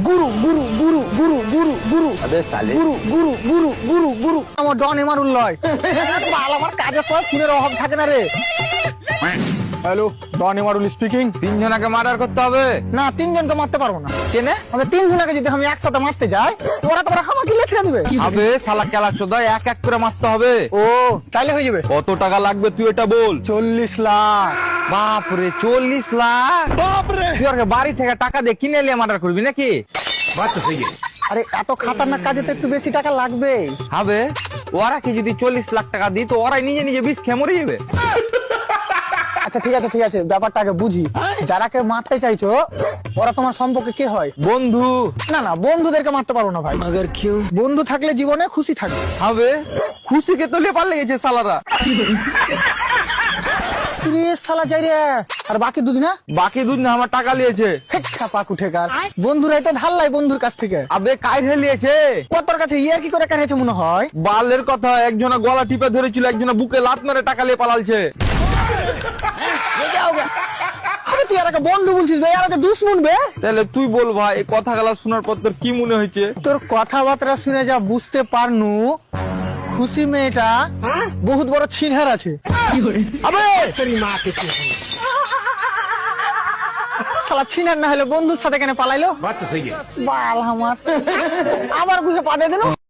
गुरु गुरु गुरु गुरु गुरु गुरु अबे साले गुरु गुरु गुरु गुरु गुरु আমার ডন এমারুল লয় বাল আমার কাজে পর ফোনের অভাব থাকে না রে। হ্যালো, ডন এমারুল স্পিকিং। তিনজনকে মার্ডার করতে হবে না, তিনজনকে মারতে পারবো না। কেনে? আমাদের তিনজনকে যদি আমি একসাথে মারতে যাই ওরা তোরা আমাকে লেখা দিবে। আবে শালা কেলা চোদা, এক এক করে মারতে হবে। ও তাইলে হয়ে যাবে। কত টাকা লাগবে তুই এটা বল। 40 লাখ। বাপরে 40 লাখ! বাপরে, তুই ওর বাড়ি থেকে টাকা দিয়ে কিনে নিয়ে মার্ডার করবি নাকি? আরে এত খাতারনাক কাজে তো একটু বেশি টাকা লাগবে। হবে ওরা কি যদি 40 লাখ টাকা দিই তো ওরাই নিজে নিজে বিষ খেয়ে মরে যাবে। আচ্ছা ঠিক আছে ঠিক আছে, ব্যাপারটা আগে বুঝি। যারা কে মারতে চাইছো ওরা তোমার সম্পর্কে কে হয়? বন্ধু। না না, বন্ধুদেরকে মারতে পারো না ভাই। মগর কিউ? বন্ধু থাকলে জীবনে খুশি থাকবে। হবে খুশিকে তো লেপার লেগেছে শালারা। রে শালা যাই রে। আর বাকি দুধ না? বাকি দুধ না, আমার টাকা লিয়েছে। খাপা কুঠেকার বন্ধুরাই তো ঢাললাই বন্ধুর কাছ থেকে। আবে কাইরে লিয়েছে। তোর কাছে ইয়ার কি করে কানেছে মনে হয়? বালের কথা, একজনা গলা টিপে ধরেছিল, একজনা বুকে লাত মেরে টাকা লিয়ে পালালছে। আরে তুই আর একটা বন্ধু বলছিস ভাই, আর একটা দুশ্মন বে। তাহলে তুই বল ভাই, এই কথাগুলো শোনার পর তোর কি মনে হয়েছে? তোর কথাবার্তা শুনে যা বুঝতে পারনু, খুশি মেয়েটা বহুত বড় ছিনহার আছে। আবে শালা ছিনহার না হলে বন্ধুর সাথে কেন পালাইলো? বাল আমার আবার বুঝে পা দিয়ে দিল।